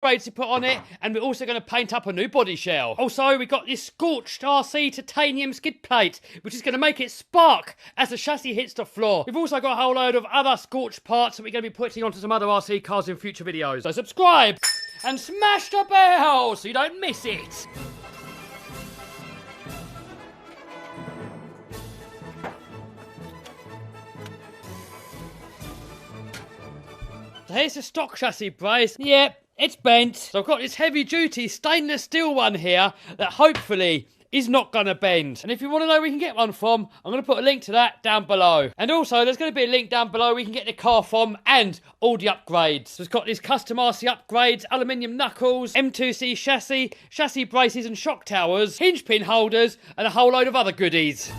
upgrades to put on it, and we're also going to paint up a new body shell. Also, we got this scorched RC titanium skid plate, which is going to make it spark as the chassis hits the floor. We've also got a whole load of other scorched parts that we're going to be putting onto some other RC cars in future videos. So subscribe and smash the bell so you don't miss it. So here's the stock chassis brace. Yep, it's bent. So I've got this heavy duty stainless steel one here that hopefully is not going to bend. And if you want to know where you can get one from, I'm going to put a link to that down below. And also, there's going to be a link down below where you can get the car from and all the upgrades. So it's got these custom RC upgrades, aluminium knuckles, M2C chassis, chassis braces and shock towers, hinge pin holders, and a whole load of other goodies.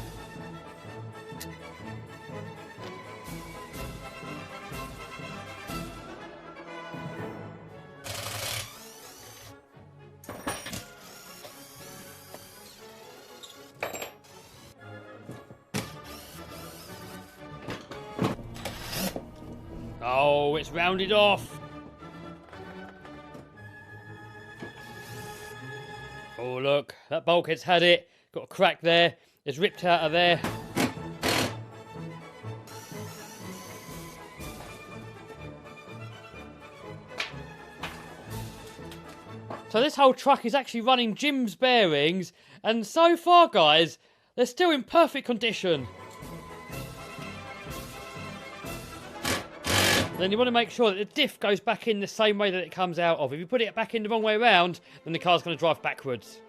Oh, it's rounded off. Oh, look, that bulkhead's had it. Got a crack there. It's ripped out of there. So this whole truck is actually running Jim's bearings, and so far, guys, they're still in perfect condition. Then you want to make sure that the diff goes back in the same way that it comes out of. If you put it back in the wrong way around, then the car's going to drive backwards.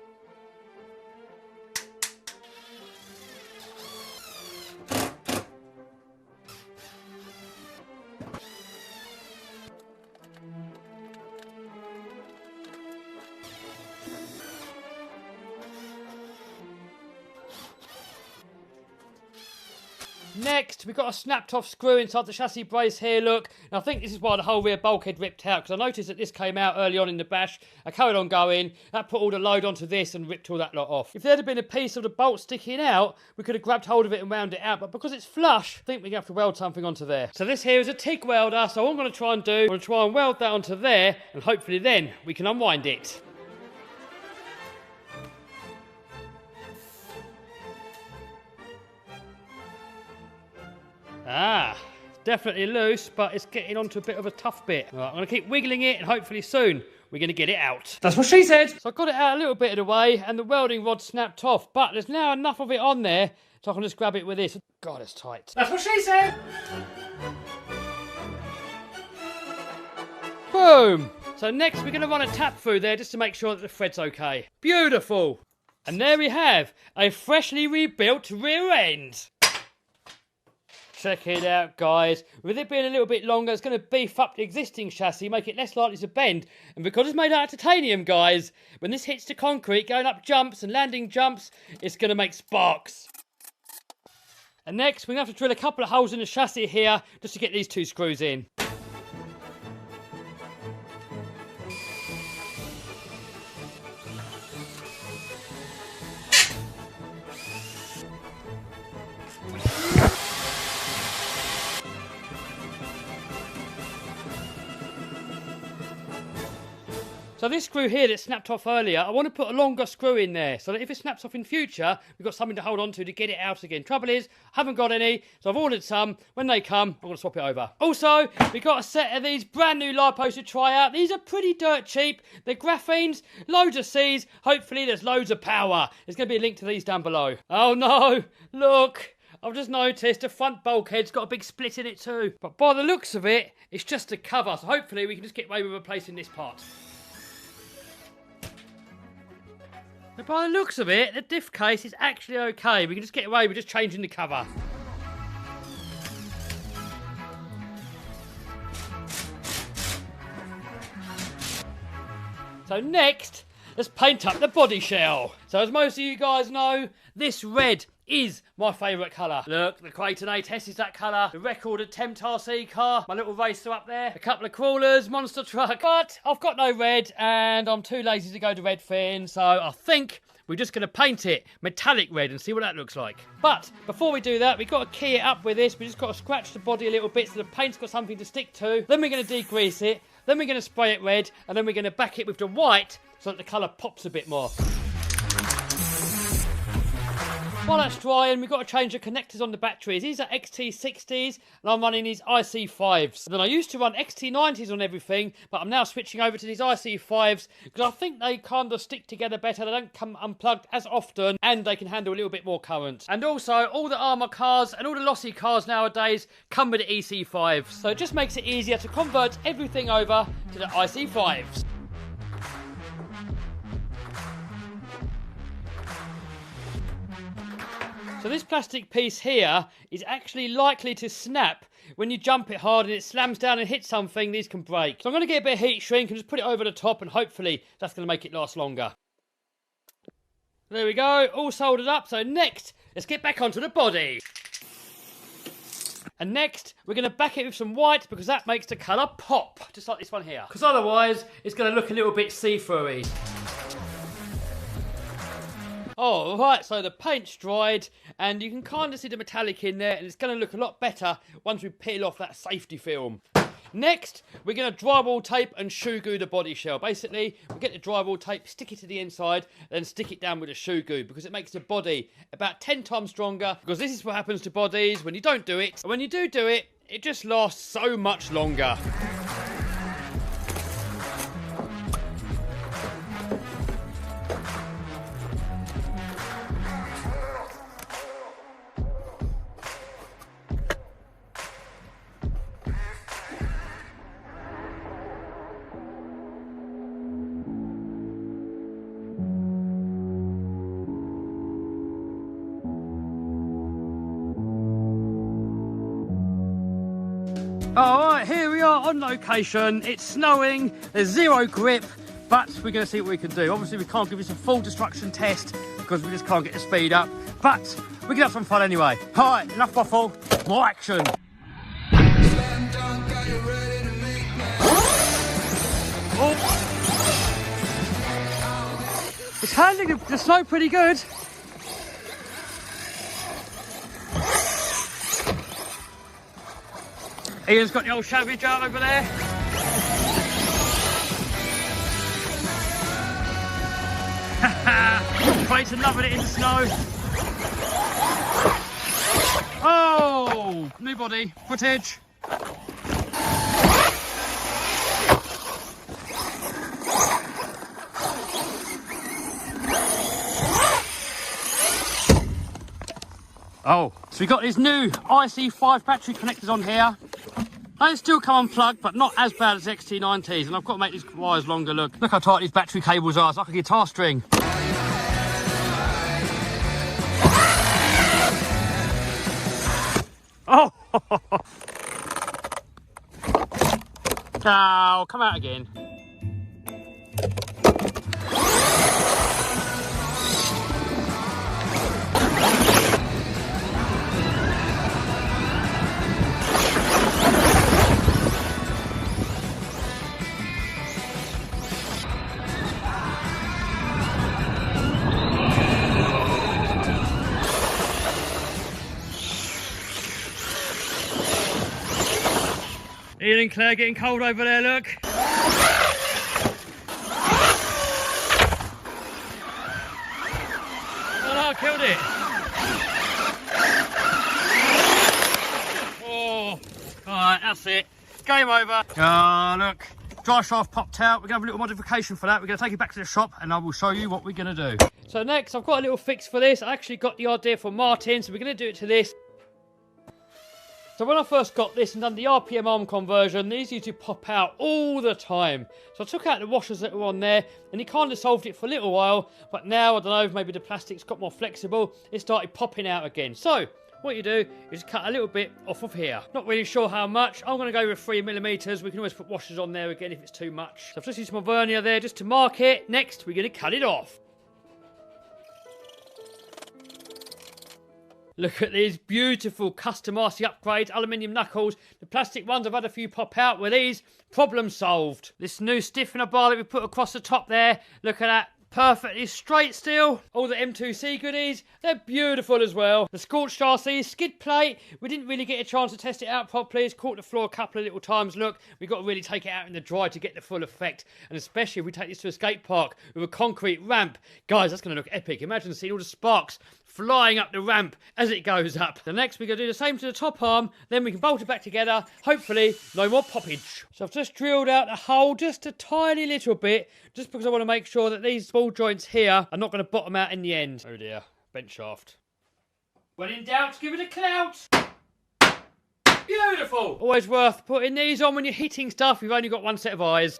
Next, we've got a snapped off screw inside the chassis brace here, look. And I think this is why the whole rear bulkhead ripped out, because I noticed that this came out early on in the bash. I carried on going, that put all the load onto this and ripped all that lot off. If there had been a piece of the bolt sticking out, we could have grabbed hold of it and wound it out, but because it's flush, I think we're going to have to weld something onto there. So this here is a TIG welder, so what I'm going to try and do, I'm going to try and weld that onto there, and hopefully then we can unwind it. Ah, it's definitely loose, but it's getting onto a bit of a tough bit. Right, I'm going to keep wiggling it, and hopefully soon we're going to get it out. That's what she said. So I got it out a little bit of the way, and the welding rod snapped off, but there's now enough of it on there, so I can just grab it with this. God, it's tight. That's what she said. Boom! So next we're going to run a tap through there just to make sure that the thread's okay. Beautiful! And there we have a freshly rebuilt rear end. Check it out, guys. With it being a little bit longer, it's going to beef up the existing chassis, make it less likely to bend. And because it's made out of titanium, guys, when this hits the concrete, going up jumps and landing jumps, it's going to make sparks. And next, we're going to have to drill a couple of holes in the chassis here just to get these two screws in. So this screw here that snapped off earlier, I want to put a longer screw in there so that if it snaps off in future, we've got something to hold on to get it out again. Trouble is, I haven't got any, so I've ordered some. When they come, I'm going to swap it over. Also, we've got a set of these brand new lipos to try out. These are pretty dirt cheap. They're graphenes, loads of C's. Hopefully there's loads of power. There's going to be a link to these down below. Oh no, look. I've just noticed the front bulkhead's got a big split in it too. But by the looks of it, it's just a cover. So hopefully we can just get away with replacing this part. But by the looks of it, the diff case is actually okay. We can just get away with just changing the cover. So next, let's paint up the body shell. So as most of you guys know, this red is my favourite colour. Look, the Creighton A-Test is that colour. The record attempt RC car. My little racer up there. A couple of crawlers, monster truck. But I've got no red and I'm too lazy to go to red fin. So I think we're just going to paint it metallic red and see what that looks like. But before we do that, we've got to key it up with this. We just got to scratch the body a little bit so the paint's got something to stick to. Then we're going to degrease it. then we're going to spray it red, and then we're going to back it with the white so that the colour pops a bit more. While that's drying, we've got to change the connectors on the batteries. These are XT60s, and I'm running these IC5s. And then I used to run XT90s on everything, but I'm now switching over to these IC5s because I think they kind of stick together better. They don't come unplugged as often, and they can handle a little bit more current. And also, all the Armour cars and all the Lossy cars nowadays come with the EC5s. So it just makes it easier to convert everything over to the IC5s. So this plastic piece here is actually likely to snap when you jump it hard and it slams down and hits something. These can break. So I'm going to get a bit of heat shrink and just put it over the top, and hopefully that's going to make it last longer. There we go, all soldered up. So next, let's get back onto the body. And next, we're going to back it with some white because that makes the colour pop, just like this one here. Because otherwise, it's going to look a little bit see-through-y. Oh, right, so the paint's dried, and you can kind of see the metallic in there, and it's going to look a lot better once we peel off that safety film. Next, we're going to drywall tape and shoe glue the body shell. Basically, we get the drywall tape, stick it to the inside, then stick it down with the shoe glue, because it makes the body about 10 times stronger, because this is what happens to bodies when you don't do it. And when you do it, it just lasts so much longer. Alright, here we are on location. It's snowing, there's zero grip, but we're going to see what we can do. Obviously we can't give this a full destruction test because we just can't get the speed up, but we're going to have some fun anyway. Alright, enough waffle, more action. Oh. It's handling the snow pretty good. Ian's got the old shavage out over there. Crates are loving it in the snow. Oh, new body footage. Oh, so we got these new IC5 battery connectors on here. They still come unplugged, but not as bad as XT90s, and I've got to make these wires longer. Look how tight these battery cables are. It's like a guitar string. Oh! Oh, come out again. Ian and Claire getting cold over there, look. Oh no, I killed it. Oh, alright, that's it. Game over. Look, dry shaft popped out. We're going to have a little modification for that. We're going to take it back to the shop and I will show you what we're going to do. So next, I've got a little fix for this. I actually got the idea from Martin, so we're going to do it to this. So when I first got this and done the RPM arm conversion, these used to pop out all the time. So I took out the washers that were on there and it kind of solved it for a little while. But now, I don't know, maybe the plastic's got more flexible. It started popping out again. So what you do is cut a little bit off of here. Not really sure how much. I'm going to go with 3mm. We can always put washers on there again if it's too much. So I've just used my vernier there just to mark it. Next, we're going to cut it off. Look at these beautiful custom RC upgrades, aluminium knuckles. The plastic ones I've had a few pop out with these. Problem solved. This new stiffener bar that we put across the top there. Look at that. perfectly straight still. All the M2C goodies, they're beautiful as well. The Scorched RC skid plate, we didn't really get a chance to test it out properly. It's caught the floor a couple of little times. Look, we've got to really take it out in the dry to get the full effect. And especially if we take this to a skate park with a concrete ramp. Guys, that's going to look epic. Imagine seeing all the sparks flying up the ramp as it goes up. The next we're going to do the same to the top arm, then we can bolt it back together. Hopefully no more poppage. So I've just drilled out the hole just a tiny little bit, just because I want to make sure that these ball joints here are not going to bottom out in the end. Oh dear, bent shaft. When in doubt, give it a clout. Beautiful. Always worth putting these on when you're hitting stuff. You've only got one set of eyes.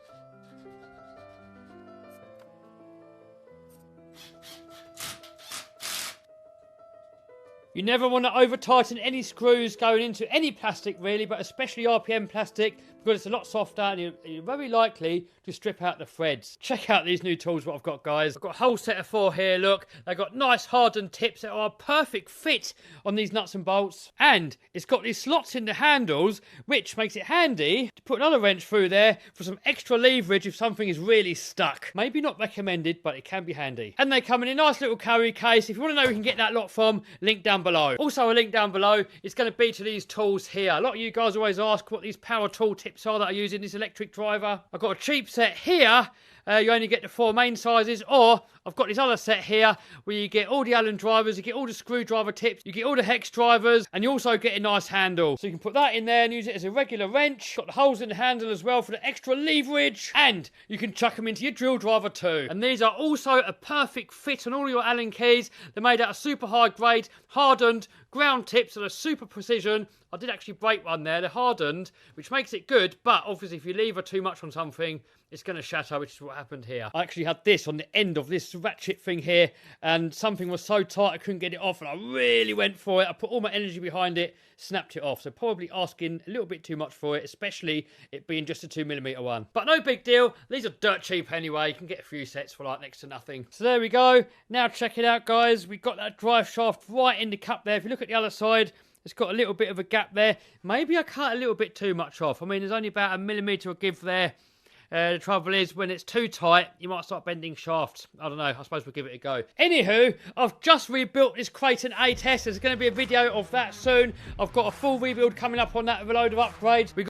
You never want to over-tighten any screws going into any plastic really, but especially RPM plastic, because it's a lot softer and you're very likely to strip out the threads. Check out these new tools what I've got, guys. I've got a whole set of 4 here, look. They've got nice hardened tips that are a perfect fit on these nuts and bolts. And it's got these slots in the handles, which makes it handy to put another wrench through there for some extra leverage if something is really stuck. Maybe not recommended, but it can be handy. And they come in a nice little carry case. If you want to know where you can get that lot from, link down below. Also, a link down below is going to be to these tools here. A lot of you guys always ask what these power tool tips are that I use in this electric driver. I've got a cheap set here. You only get the 4 main sizes, or I've got this other set here where you get all the Allen drivers, you get all the screwdriver tips, you get all the hex drivers, and you also get a nice handle. So you can put that in there and use it as a regular wrench. Got the holes in the handle as well for the extra leverage, and you can chuck them into your drill driver too. And these are also a perfect fit on all your Allen keys. They're made out of super high grade, hardened ground tips that are super precision. I did actually break one there. They're hardened, which makes it good, but obviously if you lever too much on something, it's going to shatter, which is what happened here. I actually had this on the end of this ratchet thing here, and something was so tight I couldn't get it off, and I really went for it. I put all my energy behind it, snapped it off. So probably asking a little bit too much for it, especially it being just a 2mm one. But no big deal. These are dirt cheap anyway. You can get a few sets for like next to nothing. So there we go. Now check it out, guys. We've got that drive shaft right in the cup there. If you look at the other side, it's got a little bit of a gap there. Maybe I cut a little bit too much off. I mean, there's only about 1mm of give there. The trouble is, when it's too tight, you might start bending shafts. I don't know. I suppose we'll give it a go. Anywho, I've just rebuilt this Creighton A-Test. There's going to be a video of that soon. I've got a full rebuild coming up on that with a load of upgrades.